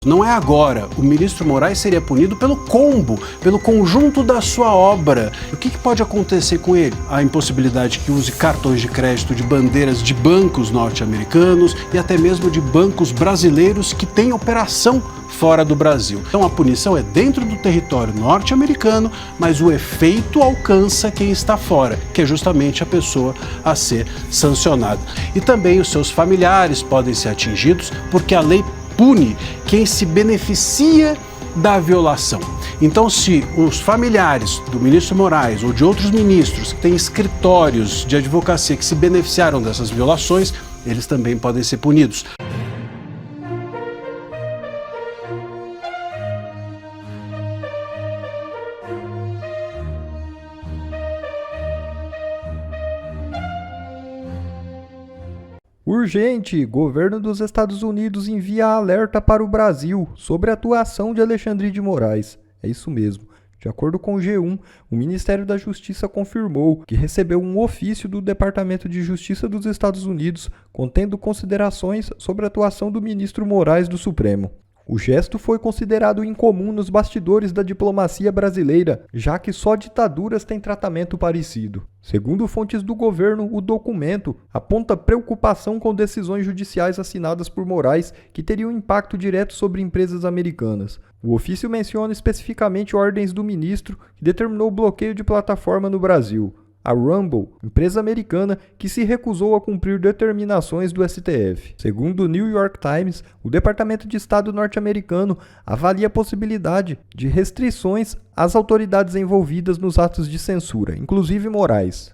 Não é agora. O ministro Moraes seria punido pelo combo, pelo conjunto da sua obra. O que pode acontecer com ele? A impossibilidade que use cartões de crédito de bandeiras de bancos norte-americanos e até mesmo de bancos brasileiros que têm operação fora do Brasil. Então a punição é dentro do território norte-americano, mas o efeito alcança quem está fora, que é justamente a pessoa a ser sancionada. E também os seus familiares podem ser atingidos, porque a lei pune quem se beneficia da violação. Então, se os familiares do ministro Moraes ou de outros ministros que têm escritórios de advocacia que se beneficiaram dessas violações, eles também podem ser punidos. Urgente! Governo dos Estados Unidos envia alerta para o Brasil sobre a atuação de Alexandre de Moraes. É isso mesmo. De acordo com o G1, o Ministério da Justiça confirmou que recebeu um ofício do Departamento de Justiça dos Estados Unidos contendo considerações sobre a atuação do ministro Moraes do Supremo. O gesto foi considerado incomum nos bastidores da diplomacia brasileira, já que só ditaduras têm tratamento parecido. Segundo fontes do governo, o documento aponta preocupação com decisões judiciais assinadas por Moraes que teriam impacto direto sobre empresas americanas. O ofício menciona especificamente ordens do ministro que determinou o bloqueio de plataforma no Brasil. A Rumble, empresa americana que se recusou a cumprir determinações do STF. Segundo o New York Times, o Departamento de Estado norte-americano avalia a possibilidade de restrições às autoridades envolvidas nos atos de censura, inclusive Moraes.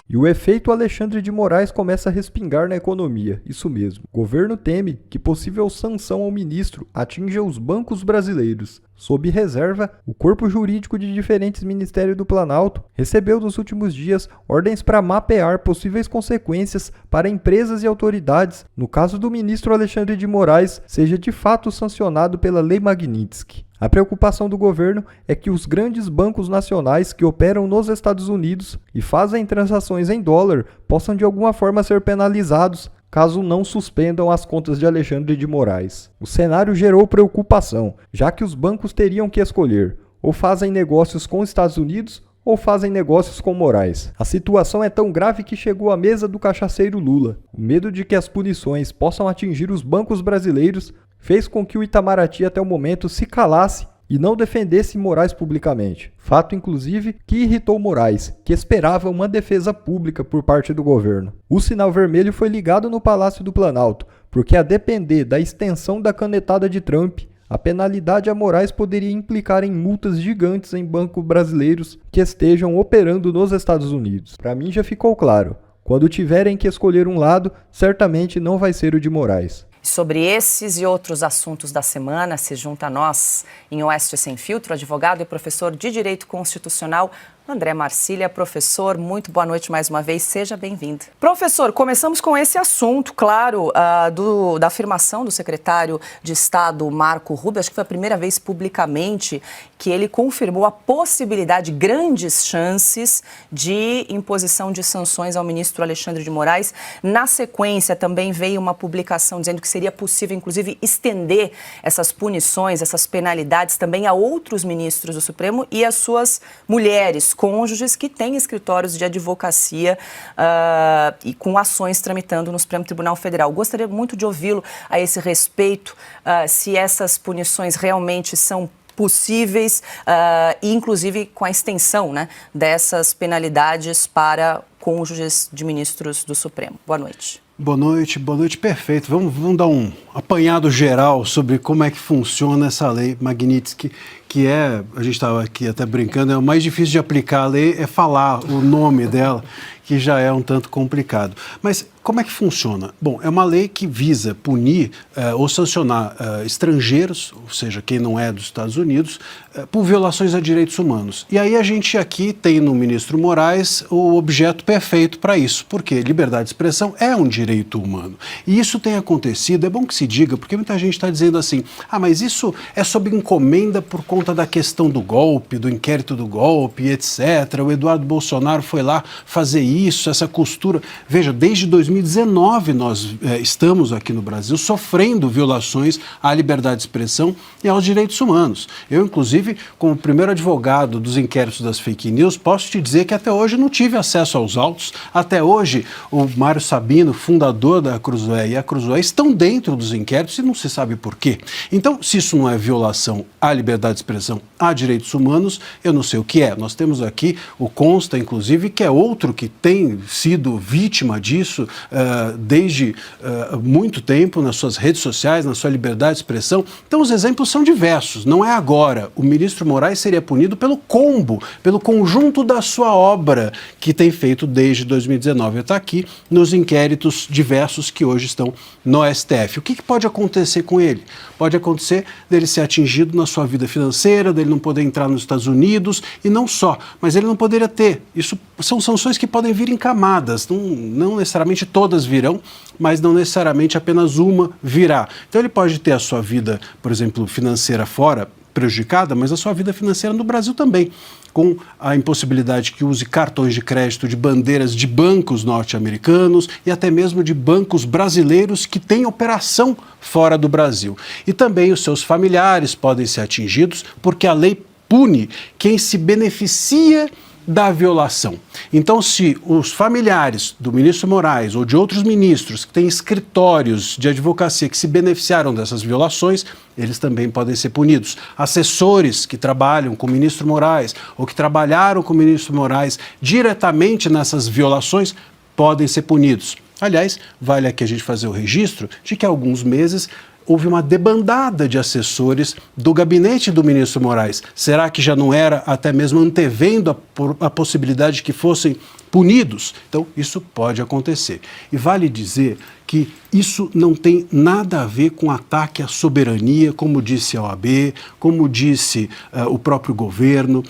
E o efeito Alexandre de Moraes começa a respingar na economia, isso mesmo. O governo teme que possível sanção ao ministro atinja os bancos brasileiros. Sob reserva, o corpo jurídico de diferentes ministérios do Planalto recebeu nos últimos dias ordens para mapear possíveis consequências para empresas e autoridades no caso do ministro Alexandre de Moraes seja de fato sancionado pela Lei Magnitsky. A preocupação do governo é que os grandes bancos nacionais que operam nos Estados Unidos e fazem transações em dólar possam de alguma forma ser penalizados caso não suspendam as contas de Alexandre de Moraes. O cenário gerou preocupação, já que os bancos teriam que escolher ou fazem negócios com os Estados Unidos ou fazem negócios com Moraes. A situação é tão grave que chegou à mesa do cachaceiro Lula. O medo de que as punições possam atingir os bancos brasileiros fez com que o Itamaraty até o momento se calasse e não defendesse Moraes publicamente. Fato, inclusive, que irritou Moraes, que esperava uma defesa pública por parte do governo. O sinal vermelho foi ligado no Palácio do Planalto, porque a depender da extensão da canetada de Trump, a penalidade a Moraes poderia implicar em multas gigantes em bancos brasileiros que estejam operando nos Estados Unidos. Para mim já ficou claro, quando tiverem que escolher um lado, certamente não vai ser o de Moraes. Sobre esses e outros assuntos da semana, se junta a nós, em Oeste Sem Filtro, advogado e professor de Direito Constitucional, André Marcília. Professor, muito boa noite mais uma vez, seja bem-vindo. Professor, começamos com esse assunto, claro, da afirmação do secretário de Estado, Marco Rubio. Acho que foi a primeira vez publicamente que ele confirmou a possibilidade, grandes chances, de imposição de sanções ao ministro Alexandre de Moraes. Na sequência, também veio uma publicação dizendo que seria possível, inclusive, estender essas punições, essas penalidades também a outros ministros do Supremo e às suas mulheres, cônjuges que têm escritórios de advocacia e com ações tramitando no Supremo Tribunal Federal. Gostaria muito de ouvi-lo a esse respeito, se essas punições realmente são possíveis e, inclusive, com a extensão, né, dessas penalidades para cônjuges de ministros do Supremo. Boa noite. Boa noite, perfeito. Vamos dar um apanhado geral sobre como é que funciona essa lei Magnitsky, que a gente estava aqui até brincando, é o mais difícil de aplicar a lei, é falar o nome dela, que já é um tanto complicado. Mas como é que funciona? Bom, é uma lei que visa punir ou sancionar estrangeiros, ou seja, quem não é dos Estados Unidos, por violações a direitos humanos. E aí a gente aqui tem no ministro Moraes o objeto perfeito para isso, porque liberdade de expressão é um direito humano. E isso tem acontecido, é bom que se diga, porque muita gente está dizendo assim, mas isso é sob encomenda por conta da questão do golpe, do inquérito do golpe, etc. O Eduardo Bolsonaro foi lá fazer isso, essa costura. Veja, desde 2019 nós estamos aqui no Brasil sofrendo violações à liberdade de expressão e aos direitos humanos. Eu, inclusive, como primeiro advogado dos inquéritos das fake news, posso te dizer que até hoje não tive acesso aos autos. Até hoje, o Mário Sabino, fundador da Cruzoé, e a Cruzoé estão dentro dos inquéritos e não se sabe por quê. Então, se isso não é violação à liberdade de expressão, a direitos humanos, eu não sei o que é. Nós temos aqui o Consta, inclusive, que é outro que tem sido vítima disso desde muito tempo nas suas redes sociais, na sua liberdade de expressão. Então, os exemplos são diversos. Não é agora. O ministro Moraes seria punido pelo combo, pelo conjunto da sua obra que tem feito desde 2019 até aqui, nos inquéritos diversos que hoje estão no STF. O que pode acontecer com ele? Pode acontecer dele ser atingido na sua vida financeira, dele não poder entrar nos Estados Unidos, e não só, mas ele não poderia ter. Isso são sanções que podem vir em camadas, não necessariamente todas virão, mas não necessariamente apenas uma virá. Então ele pode ter a sua vida, por exemplo, financeira fora, prejudicada, mas a sua vida financeira no Brasil também, com a impossibilidade que use cartões de crédito de bandeiras de bancos norte-americanos e até mesmo de bancos brasileiros que têm operação fora do Brasil. E também os seus familiares podem ser atingidos porque a lei pune quem se beneficia da violação. Então, se os familiares do ministro Moraes ou de outros ministros que têm escritórios de advocacia que se beneficiaram dessas violações, eles também podem ser punidos. Assessores que trabalham com o ministro Moraes ou que trabalharam com o ministro Moraes diretamente nessas violações podem ser punidos. Aliás, vale aqui a gente fazer o registro de que há alguns meses houve uma debandada de assessores do gabinete do ministro Moraes. Será que já não era até mesmo antevendo a possibilidade de que fossem punidos? Então, isso pode acontecer. E vale dizer que isso não tem nada a ver com ataque à soberania, como disse a OAB, como disse o próprio governo.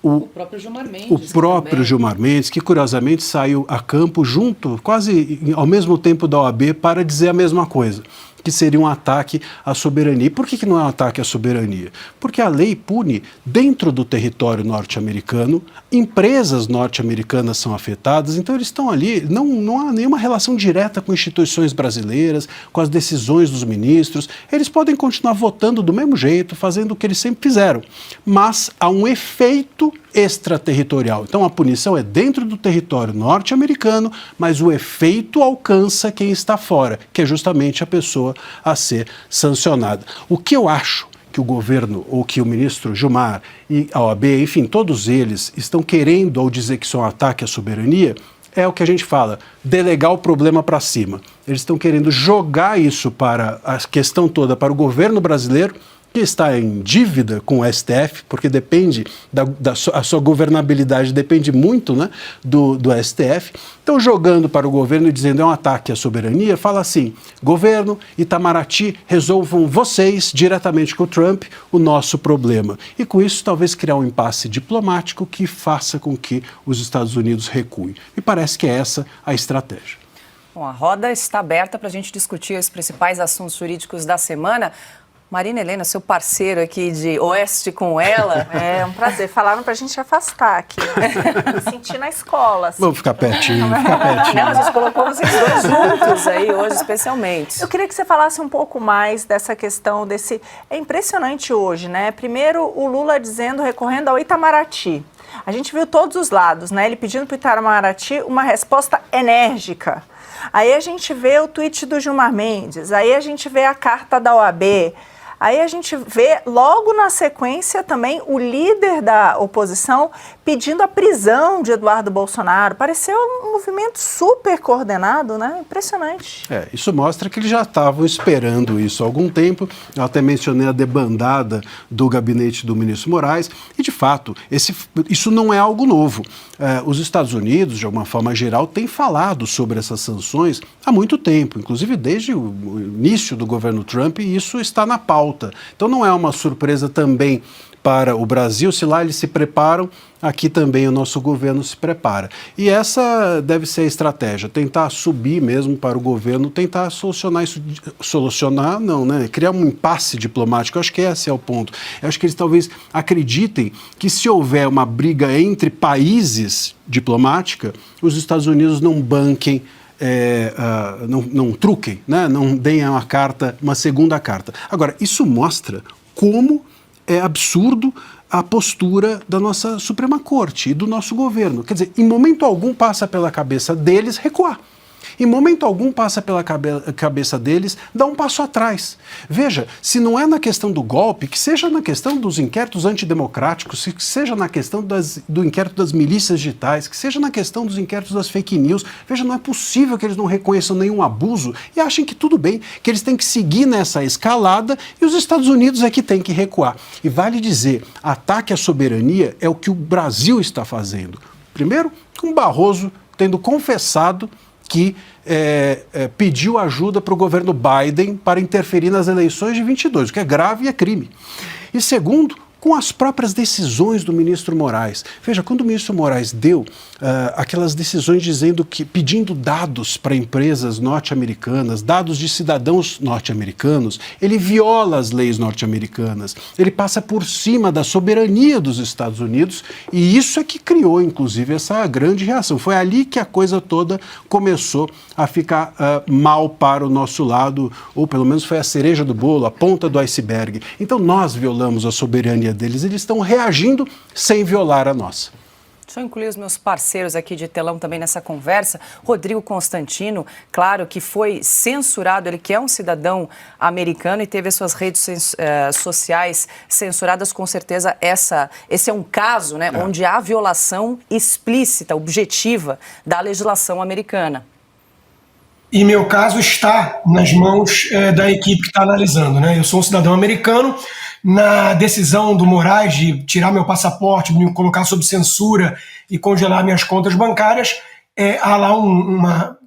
O próprio Gilmar Mendes. O próprio Gilmar Mendes, que curiosamente saiu a campo junto, quase ao mesmo tempo da OAB, para dizer a mesma coisa, que seria um ataque à soberania. E por que não é um ataque à soberania? Porque a lei pune dentro do território norte-americano, empresas norte-americanas são afetadas, então eles estão ali, não há nenhuma relação direta com instituições brasileiras, com as decisões dos ministros, eles podem continuar votando do mesmo jeito, fazendo o que eles sempre fizeram, mas há um efeito extraterritorial. Então a punição é dentro do território norte-americano, mas o efeito alcança quem está fora, que é justamente a pessoa a ser sancionada. O que eu acho que o governo, ou que o ministro Gilmar e a OAB, enfim, todos eles estão querendo, ao dizer que isso é um ataque à soberania, é o que a gente fala, delegar o problema para cima. Eles estão querendo jogar isso para a questão toda para o governo brasileiro, que está em dívida com o STF, porque depende a sua governabilidade depende muito, né, do STF. Então, jogando para o governo e dizendo é um ataque à soberania, fala assim, governo, Itamaraty, resolvam vocês, diretamente com o Trump, o nosso problema. E com isso, talvez criar um impasse diplomático que faça com que os Estados Unidos recuem. Me parece que é essa a estratégia. Bom, a roda está aberta para a gente discutir os principais assuntos jurídicos da semana. Marina Helena, seu parceiro aqui de Oeste com ela. É um prazer. Falaram pra gente afastar aqui. Me senti na escola. Assim. Vamos ficar pertinho, ficar pertinho. Não, a gente colocou vocês dois juntos aí hoje, especialmente. Eu queria que você falasse um pouco mais dessa questão desse... É impressionante hoje, né? Primeiro, o Lula recorrendo ao Itamaraty. A gente viu todos os lados, né? Ele pedindo pro Itamaraty uma resposta enérgica. Aí a gente vê o tweet do Gilmar Mendes, aí a gente vê a carta da OAB, aí a gente vê logo na sequência também o líder da oposição pedindo a prisão de Eduardo Bolsonaro. Pareceu um movimento super coordenado, né? Impressionante. Isso mostra que eles já estavam esperando isso há algum tempo. Eu até mencionei a debandada do gabinete do ministro Moraes e, de fato, isso não é algo novo. Os Estados Unidos, de alguma forma geral, têm falado sobre essas sanções há muito tempo, inclusive desde o início do governo Trump, e isso está na pauta. volta. Então não é uma surpresa também para o Brasil, se lá eles se preparam, aqui também o nosso governo se prepara. E essa deve ser a estratégia, tentar subir mesmo para o governo, tentar solucionar isso, solucionar não, né? Criar um impasse diplomático, eu acho que esse é o ponto. Eu acho que eles talvez acreditem que se houver uma briga entre países diplomática, os Estados Unidos não banquem, não truquem, né? Não deem uma segunda carta. Agora, isso mostra como é absurdo a postura da nossa Suprema Corte e do nosso governo. Quer dizer, em momento algum passa pela cabeça deles recuar. Em momento algum passa pela cabeça deles dar um passo atrás. Veja, se não é na questão do golpe, que seja na questão dos inquéritos antidemocráticos, que seja na questão do inquérito das milícias digitais, que seja na questão dos inquéritos das fake news, veja, não é possível que eles não reconheçam nenhum abuso e achem que tudo bem, que eles têm que seguir nessa escalada e os Estados Unidos é que têm que recuar. E vale dizer, ataque à soberania é o que o Brasil está fazendo. Primeiro, com Barroso tendo confessado que pediu ajuda para o governo Biden para interferir nas eleições de 22, o que é grave e é crime. E segundo, com as próprias decisões do ministro Moraes. Veja, quando o ministro Moraes deu aquelas decisões pedindo dados para empresas norte-americanas, dados de cidadãos norte-americanos, ele viola as leis norte-americanas, ele passa por cima da soberania dos Estados Unidos e isso é que criou, inclusive, essa grande reação. Foi ali que a coisa toda começou a ficar mal para o nosso lado, ou pelo menos foi a cereja do bolo, a ponta do iceberg. Então nós violamos a soberania deles, eles estão reagindo sem violar a nossa. Deixa eu incluir os meus parceiros aqui de telão também nessa conversa. Rodrigo Constantino, claro que foi censurado, ele que é um cidadão americano e teve as suas redes sociais censuradas, com certeza esse é um caso, né, onde há violação explícita, objetiva da legislação americana. E meu caso está nas mãos da equipe que está analisando, né? Eu sou um cidadão americano. Na decisão do Moraes de tirar meu passaporte, me colocar sob censura e congelar minhas contas bancárias, há lá uma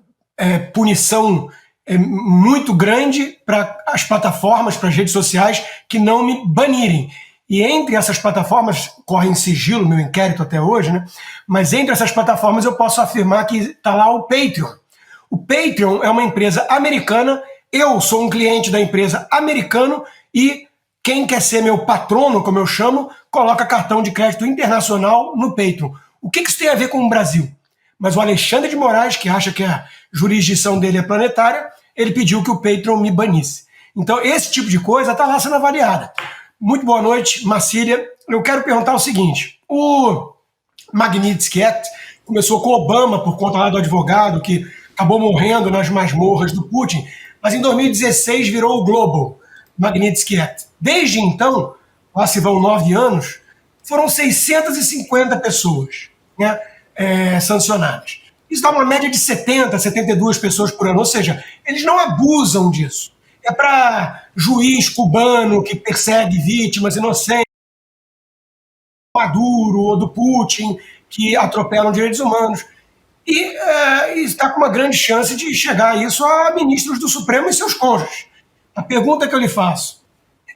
punição muito grande para as plataformas, para as redes sociais que não me banirem. E entre essas plataformas, corre em sigilo meu inquérito até hoje, né? Mas entre essas plataformas eu posso afirmar que está lá o Patreon. O Patreon é uma empresa americana, eu sou um cliente da empresa americano e quem quer ser meu patrono, como eu chamo, coloca cartão de crédito internacional no Patreon. O que isso tem a ver com o Brasil? Mas o Alexandre de Moraes, que acha que a jurisdição dele é planetária, ele pediu que o Patreon me banisse. Então esse tipo de coisa está lá sendo avaliada. Muito boa noite, Marcília. Eu quero perguntar o seguinte, o Magnitsky Act começou com Obama por conta lá do advogado que acabou morrendo nas masmorras do Putin, mas em 2016 virou o Global Magnitsky Act. Desde então, lá se vão 9 anos, foram 650 pessoas, né, sancionadas. Isso dá uma média de 70, 72 pessoas por ano, ou seja, eles não abusam disso. É para juiz cubano que persegue vítimas inocentes, Maduro ou do Putin, que atropelam direitos humanos. E está com uma grande chance de chegar isso a ministros do Supremo e seus cônjuges. A pergunta que eu lhe faço,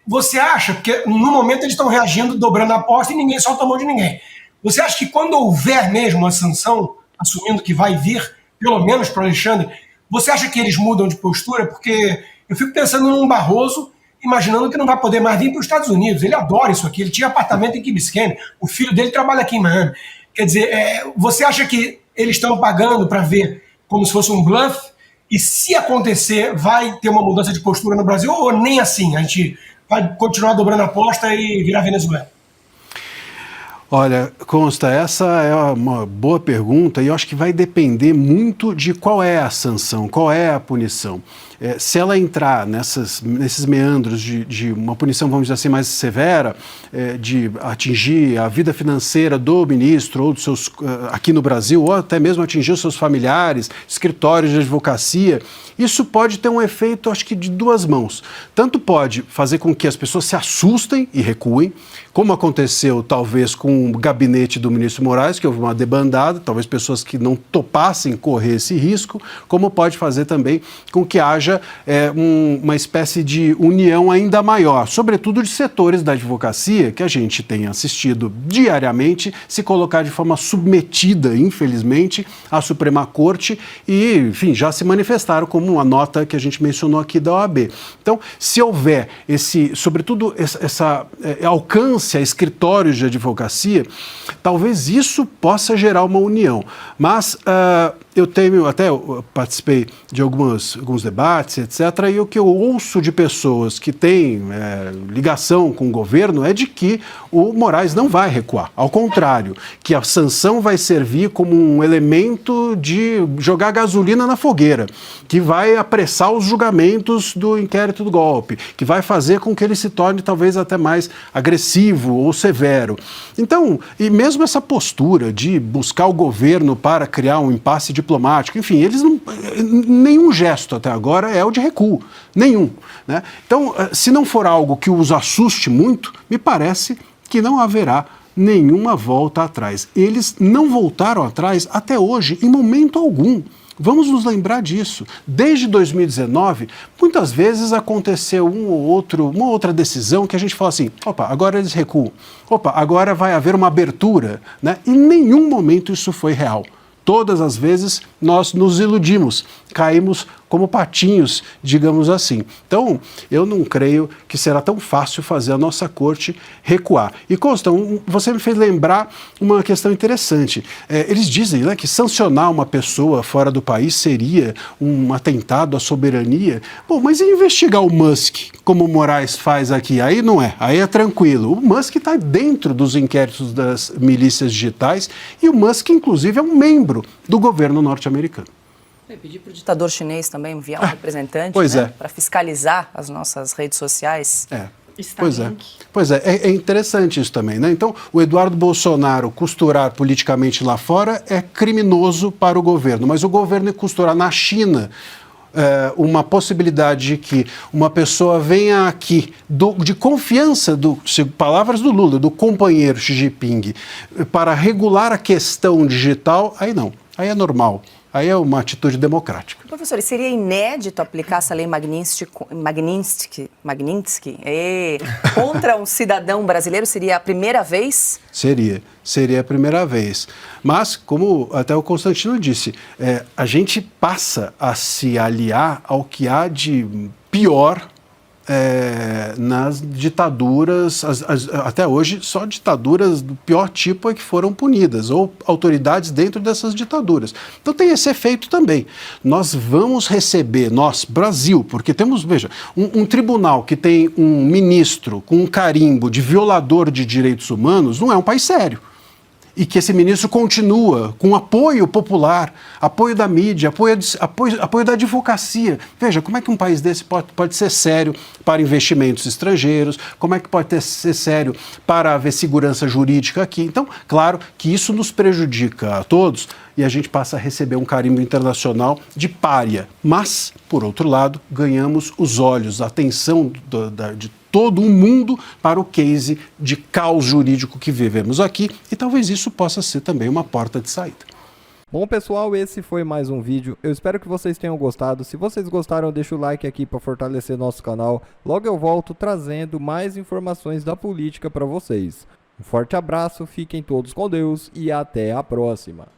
você acha, porque no momento eles estão reagindo, dobrando a aposta e ninguém solta a mão de ninguém, você acha que quando houver mesmo uma sanção, assumindo que vai vir, pelo menos para o Alexandre, você acha que eles mudam de postura? Porque eu fico pensando num Barroso, imaginando que não vai poder mais vir para os Estados Unidos. Ele adora isso aqui, ele tinha apartamento em Key Biscayne, o filho dele trabalha aqui em Miami. Quer dizer, você acha que eles estão pagando para ver como se fosse um bluff? E se acontecer, vai ter uma mudança de postura no Brasil ou nem assim? A gente vai continuar dobrando a aposta e virar Venezuela? Olha, Consta, essa é uma boa pergunta e eu acho que vai depender muito de qual é a sanção, qual é a punição. Se ela entrar nesses meandros de uma punição, vamos dizer assim, mais severa, de atingir a vida financeira do ministro ou dos seus, aqui no Brasil, ou até mesmo atingir os seus familiares, escritórios de advocacia, isso pode ter um efeito, acho que de duas mãos. Tanto pode fazer com que as pessoas se assustem e recuem, como aconteceu talvez com com o gabinete do ministro Moraes, que houve uma debandada, talvez pessoas que não topassem correr esse risco, como pode fazer também com que haja uma espécie de união ainda maior, sobretudo de setores da advocacia, que a gente tem assistido diariamente se colocar de forma submetida, infelizmente, à Suprema Corte e, enfim, já se manifestaram como uma nota que a gente mencionou aqui da OAB. Então, se houver sobretudo, essa alcance a escritórios de advocacia, talvez isso possa gerar uma união. Mas eu participei de alguns debates, etc., e o que eu ouço de pessoas que têm ligação com o governo é de que o Moraes não vai recuar. Ao contrário, que a sanção vai servir como um elemento de jogar gasolina na fogueira, que vai apressar os julgamentos do inquérito do golpe, que vai fazer com que ele se torne talvez até mais agressivo ou severo. Então, e mesmo essa postura de buscar o governo para criar um impasse diplomático, enfim, eles não, nenhum gesto até agora é o de recuo, nenhum, né? Então, se não for algo que os assuste muito, me parece que não haverá nenhuma volta atrás. Eles não voltaram atrás até hoje, em momento algum. Vamos nos lembrar disso. Desde 2019, muitas vezes aconteceu uma outra decisão que a gente fala assim, opa, agora eles recuam, opa, agora vai haver uma abertura, né? Em nenhum momento isso foi real. Todas as vezes nós nos iludimos, caímos como patinhos, digamos assim. Então, eu não creio que será tão fácil fazer a nossa corte recuar. E, Costa, você me fez lembrar uma questão interessante. Eles dizem, né, que sancionar uma pessoa fora do país seria um atentado à soberania. Bom, mas e investigar o Musk, como o Moraes faz aqui? Aí não é, aí é tranquilo. O Musk está dentro dos inquéritos das milícias digitais e o Musk, inclusive, é um membro do governo norte-americano. Pedir para o ditador chinês também enviar um representante, pois né, para fiscalizar as nossas redes sociais. Pois é, é interessante isso também, né? Então, o Eduardo Bolsonaro costurar politicamente lá fora é criminoso para o governo, mas o governo costurar na China uma possibilidade de que uma pessoa venha aqui de confiança, palavras do Lula, do companheiro Xi Jinping, para regular a questão digital, aí não, aí é normal. Aí é uma atitude democrática. Professor, e seria inédito aplicar essa lei Magnitsky contra um cidadão brasileiro? Seria a primeira vez? Seria a primeira vez. Mas, como até o Constantino disse, a gente passa a se aliar ao que há de pior nas ditaduras, até hoje só ditaduras do pior tipo é que foram punidas, ou autoridades dentro dessas ditaduras. Então tem esse efeito também. Nós vamos receber, nós, Brasil, porque temos, veja, um tribunal que tem um ministro com um carimbo de violador de direitos humanos, não é um país sério. E que esse ministro continua com apoio popular, apoio da mídia, apoio da advocacia. Veja, como é que um país desse pode ser sério para investimentos estrangeiros, como é que pode ser sério para haver segurança jurídica aqui. Então, claro que isso nos prejudica a todos e a gente passa a receber um carimbo internacional de pária. Mas, por outro lado, ganhamos os olhos, a atenção de todo o mundo para o case de caos jurídico que vivemos aqui e talvez isso possa ser também uma porta de saída. Bom, pessoal, esse foi mais um vídeo. Eu espero que vocês tenham gostado. Se vocês gostaram, deixa o like aqui para fortalecer nosso canal. Logo eu volto trazendo mais informações da política para vocês. Um forte abraço, fiquem todos com Deus e até a próxima.